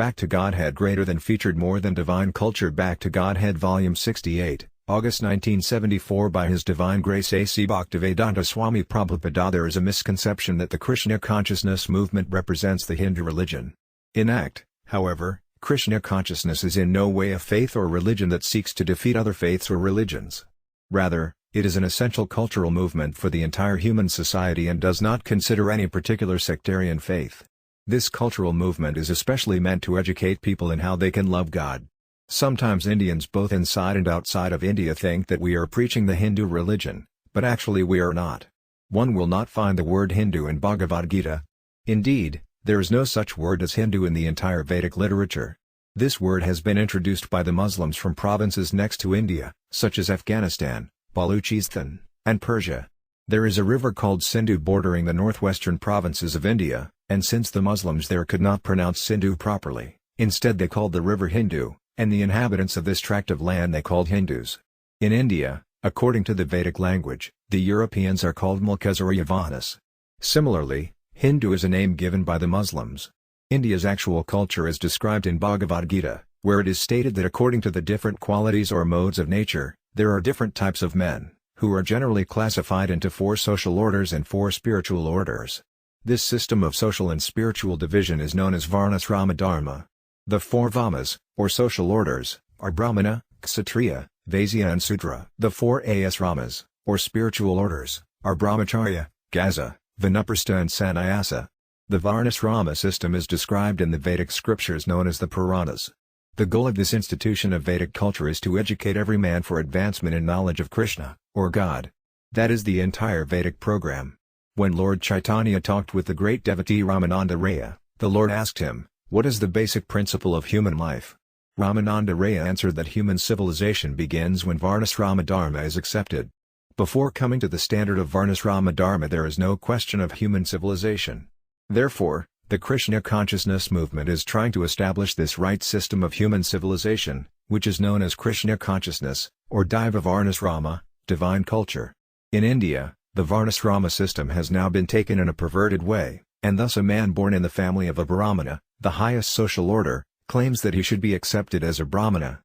Back to Godhead greater than featured more than divine culture. Back to Godhead Volume 68, August 1974 by His Divine Grace A.C. Bhaktivedanta Swami Prabhupada. There is a misconception that the Krishna consciousness movement represents the Hindu religion. In act, however, Krishna consciousness is in no way a faith or religion that seeks to defeat other faiths or religions. Rather, it is an essential cultural movement for the entire human society and does not consider any particular sectarian faith. This cultural movement is especially meant to educate people in how they can love God. Sometimes Indians both inside and outside of India think that we are preaching the Hindu religion, but actually we are not. One will not find the word Hindu in Bhagavad Gita. Indeed, there is no such word as Hindu in the entire Vedic literature. This word has been introduced by the Muslims from provinces next to India, such as Afghanistan, Baluchistan, and Persia. There is a river called Sindhu bordering the northwestern provinces of India, and since the Muslims there could not pronounce Sindhu properly, instead they called the river Hindu, and the inhabitants of this tract of land they called Hindus. In India, according to the Vedic language, the Europeans are called Mulkas or Yavanas. Similarly, Hindu is a name given by the Muslims. India's actual culture is described in Bhagavad Gita, where it is stated that according to the different qualities or modes of nature, there are different types of men, who are generally classified into 4 social orders and 4 spiritual orders. This system of social and spiritual division is known as Varnasrama Dharma. The 4 Vamas, or social orders, are Brahmana, Kshatriya, Vaisya and Sudra. The 4 Asramas, or spiritual orders, are Brahmacharya, Gaza, Vanaprastha and Sannyasa. The Varnasrama system is described in the Vedic scriptures known as the Puranas. The goal of this institution of Vedic culture is to educate every man for advancement in knowledge of Krishna, or God. That is the entire Vedic program. When Lord Chaitanya talked with the great devotee Ramananda Raya, the Lord asked him, "What is the basic principle of human life?" Ramananda Raya answered that human civilization begins when Varnasrama Dharma is accepted. Before coming to the standard of Varnasrama Dharma there is no question of human civilization. Therefore, the Krishna consciousness movement is trying to establish this right system of human civilization, which is known as Krishna consciousness, or Daiva Varnasrama, divine culture. In India, the Varnasrama system has now been taken in a perverted way, and thus a man born in the family of a Brahmana, the highest social order, claims that he should be accepted as a Brahmana.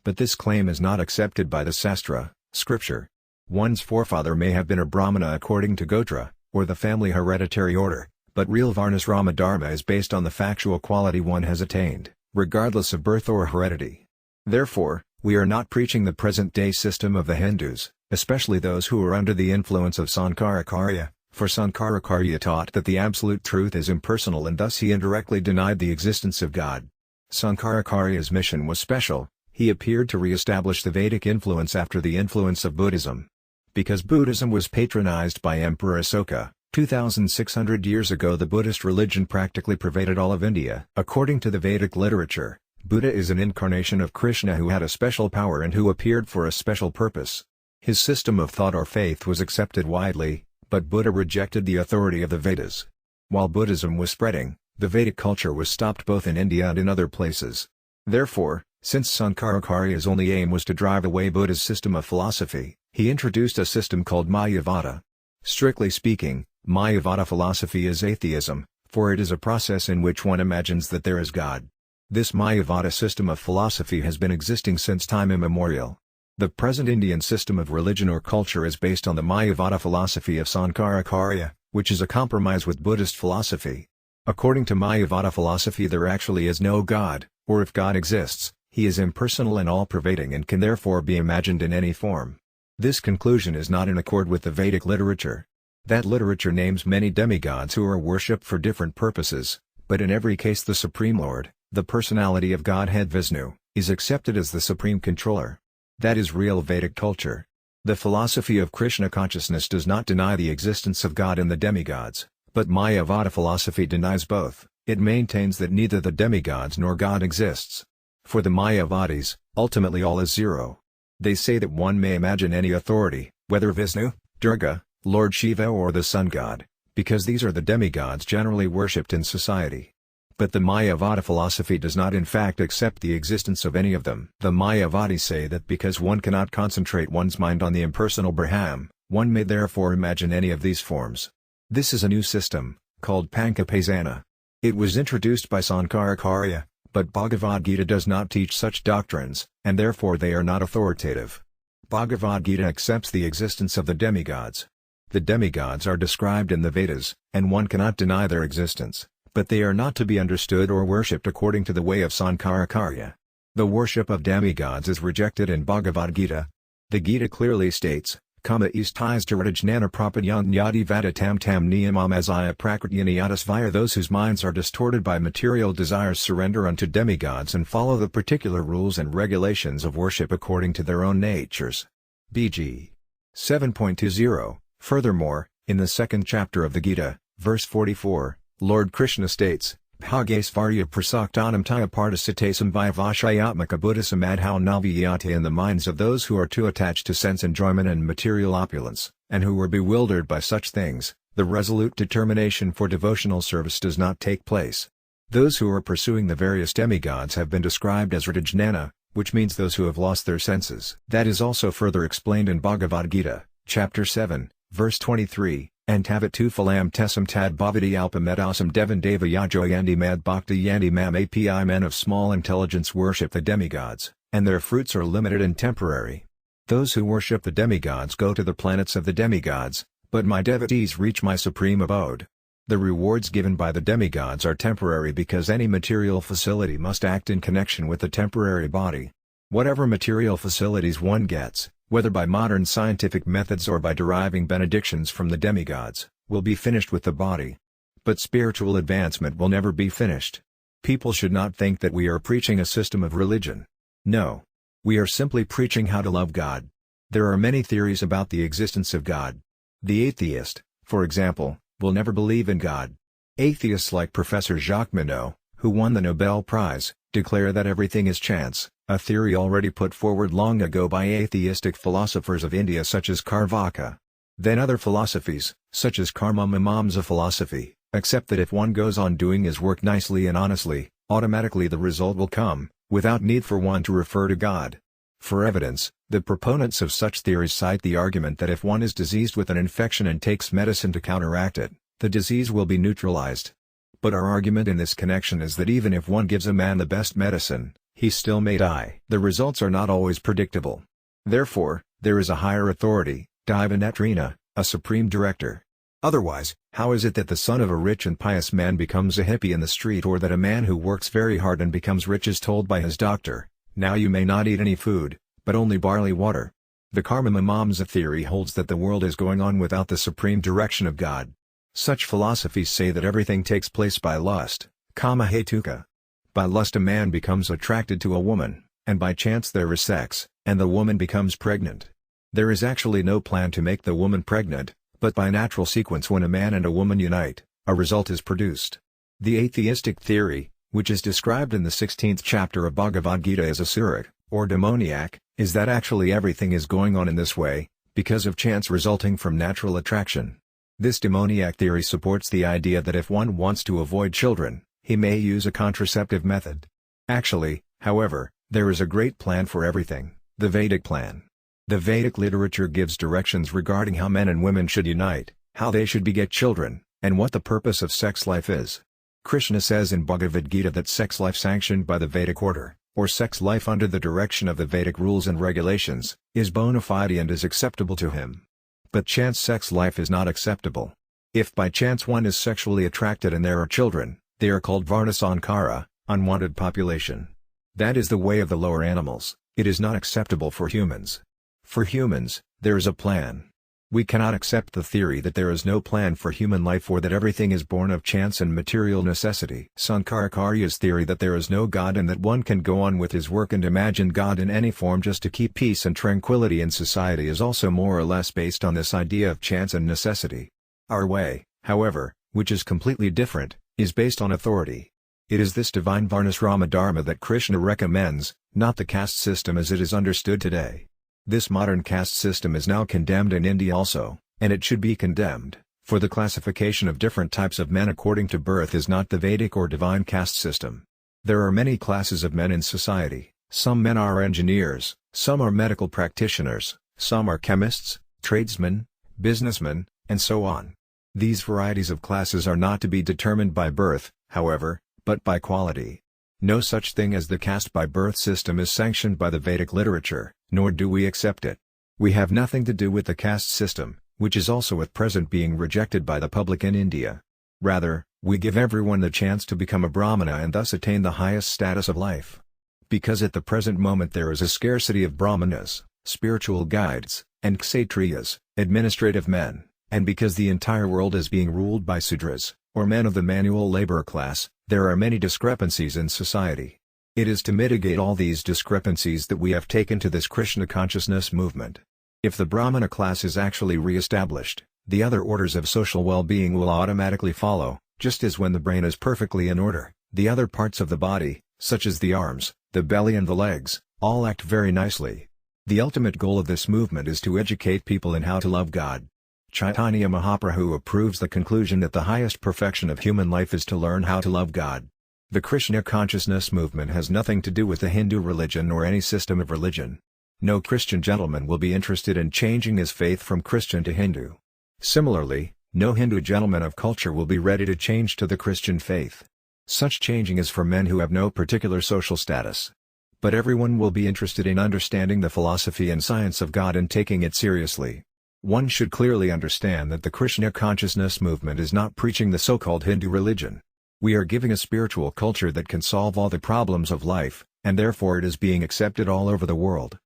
But this claim is not accepted by the Sastra, scripture. One's forefather may have been a Brahmana according to Gotra, or the family hereditary order, but real Varnasrama Dharma is based on the factual quality one has attained, regardless of birth or heredity. Therefore, we are not preaching the present-day system of the Hindus, especially those who are under the influence of Sankaracharya, for Sankaracharya taught that the absolute truth is impersonal and thus he indirectly denied the existence of God. Sankaracharya's mission was special. He appeared to re-establish the Vedic influence after the influence of Buddhism. Because Buddhism was patronized by Emperor Asoka, 2,600 years ago, the Buddhist religion practically pervaded all of India. According to the Vedic literature, Buddha is an incarnation of Krishna who had a special power and who appeared for a special purpose. His system of thought or faith was accepted widely, but Buddha rejected the authority of the Vedas. While Buddhism was spreading, the Vedic culture was stopped both in India and in other places. Therefore, since Sankaracharya's only aim was to drive away Buddha's system of philosophy, he introduced a system called Mayavada. Strictly speaking, Mayavada philosophy is atheism, for it is a process in which one imagines that there is God. This Mayavada system of philosophy has been existing since time immemorial. The present Indian system of religion or culture is based on the Mayavada philosophy of Sankaracharya, which is a compromise with Buddhist philosophy. According to Mayavada philosophy there actually is no God, or if God exists, he is impersonal and all-pervading and can therefore be imagined in any form. This conclusion is not in accord with the Vedic literature. That literature names many demigods who are worshipped for different purposes, but in every case the Supreme Lord, the personality of Godhead Vishnu, is accepted as the supreme controller. That is real Vedic culture. The philosophy of Krishna consciousness does not deny the existence of God and the demigods, but Mayavada philosophy denies both. It maintains that neither the demigods nor God exists. For the Mayavadis, ultimately all is zero. They say that one may imagine any authority, whether Vishnu, Durga, Lord Shiva or the sun god, because these are the demigods generally worshipped in society. But the Mayavada philosophy does not in fact accept the existence of any of them. The Mayavadis say that because one cannot concentrate one's mind on the impersonal Brahman, one may therefore imagine any of these forms. This is a new system, called Pankapasana. It was introduced by Sankaracharya, But Bhagavad Gita does not teach such doctrines, and therefore they are not authoritative. Bhagavad Gita accepts the existence of the demigods. The demigods are described in the Vedas, and one cannot deny their existence, but they are not to be understood or worshipped according to the way of Sankarakarya. The worship of demigods is rejected in Bhagavad Gita. The Gita clearly states, Kama istais dharadjnana prapadyantnyadi vadatam tam niyamam asaya prakrityanayatasvaya. Those whose minds are distorted by material desires surrender unto demigods and follow the particular rules and regulations of worship according to their own natures. BG 7.20. Furthermore, in the second chapter of the Gita, verse 44, Lord Krishna states, Bhagesvarya prasaktanam taya partasitesam vyavashayatmaka buddhisam adhau naviyate. In the minds of those who are too attached to sense enjoyment and material opulence, and who were bewildered by such things, the resolute determination for devotional service does not take place. Those who are pursuing the various demigods have been described as Radhajnana, which means those who have lost their senses. That is also further explained in Bhagavad Gita, chapter 7, verse 23. And tavitu phalam tesam tad bhavati alpamedasam devan deva yajoyandi mad bhakti yandi mam api. Men of small intelligence worship the demigods, and their fruits are limited and temporary. Those who worship the demigods go to the planets of the demigods, but my devotees reach my supreme abode. The rewards given by the demigods are temporary because any material facility must act in connection with the temporary body. Whatever material facilities one gets, whether by modern scientific methods or by deriving benedictions from the demigods, will be finished with the body. But spiritual advancement will never be finished. People should not think that we are preaching a system of religion. No. We are simply preaching how to love God. There are many theories about the existence of God. The atheist, for example, will never believe in God. Atheists like Professor Jacques Monod, who won the Nobel Prize, declare that everything is chance, a theory already put forward long ago by atheistic philosophers of India such as Carvaka. Then other philosophies, such as Karma Mimamsa philosophy, accept that if one goes on doing his work nicely and honestly, automatically the result will come, without need for one to refer to God. For evidence, the proponents of such theories cite the argument that if one is diseased with an infection and takes medicine to counteract it, the disease will be neutralized. But our argument in this connection is that even if one gives a man the best medicine, he still may die. The results are not always predictable. Therefore, there is a higher authority, Divanetrina, a supreme director. Otherwise, how is it that the son of a rich and pious man becomes a hippie in the street, or that a man who works very hard and becomes rich is told by his doctor, now you may not eat any food, but only barley water? The Karma Mimamsa theory holds that the world is going on without the supreme direction of God. Such philosophies say that everything takes place by lust, kama hetuka. By lust a man becomes attracted to a woman, and by chance there is sex, and the woman becomes pregnant. There is actually no plan to make the woman pregnant, but by natural sequence when a man and a woman unite, a result is produced. The atheistic theory, which is described in the 16th chapter of Bhagavad Gita as asuric, or demoniac, is that actually everything is going on in this way, because of chance resulting from natural attraction. This demoniac theory supports the idea that if one wants to avoid children, he may use a contraceptive method. Actually, however, there is a great plan for everything, the Vedic plan. The Vedic literature gives directions regarding how men and women should unite, how they should beget children, and what the purpose of sex life is. Krishna says in Bhagavad Gita that sex life sanctioned by the Vedic order, or sex life under the direction of the Vedic rules and regulations, is bona fide and is acceptable to him. But chance sex life is not acceptable. If by chance one is sexually attracted and there are children, they are called varnasankara, unwanted population. That is the way of the lower animals. It is not acceptable for humans. For humans, there is a plan. We cannot accept the theory that there is no plan for human life, or that everything is born of chance and material necessity. Sankarakarya's theory that there is no God and that one can go on with his work and imagine God in any form just to keep peace and tranquility in society is also more or less based on this idea of chance and necessity. Our way, however, which is completely different, is based on authority. It is this divine Varnasrama Dharma that Krishna recommends, not the caste system as it is understood today. This modern caste system is now condemned in India also, and it should be condemned, for the classification of different types of men according to birth is not the Vedic or divine caste system. There are many classes of men in society. Some men are engineers, some are medical practitioners, some are chemists, tradesmen, businessmen, and so on. These varieties of classes are not to be determined by birth, however, but by quality. No such thing as the caste by birth system is sanctioned by the Vedic literature, nor do we accept it. We have nothing to do with the caste system, which is also at present being rejected by the public in India. Rather, we give everyone the chance to become a Brahmana and thus attain the highest status of life. Because at the present moment there is a scarcity of Brahmanas, spiritual guides, and Kshatriyas, administrative men, and because the entire world is being ruled by Sudras, or men of the manual labor class, there are many discrepancies in society. It is to mitigate all these discrepancies that we have taken to this Krishna consciousness movement. If the Brahmana class is actually re-established, the other orders of social well-being will automatically follow, just as when the brain is perfectly in order, the other parts of the body, such as the arms, the belly and the legs, all act very nicely. The ultimate goal of this movement is to educate people in how to love God. Chaitanya Mahaprabhu approves the conclusion that the highest perfection of human life is to learn how to love God. The Krishna consciousness movement has nothing to do with the Hindu religion or any system of religion. No Christian gentleman will be interested in changing his faith from Christian to Hindu. Similarly, no Hindu gentleman of culture will be ready to change to the Christian faith. Such changing is for men who have no particular social status. But everyone will be interested in understanding the philosophy and science of God and taking it seriously. One should clearly understand that the Krishna consciousness movement is not preaching the so-called Hindu religion. We are giving a spiritual culture that can solve all the problems of life, and therefore it is being accepted all over the world.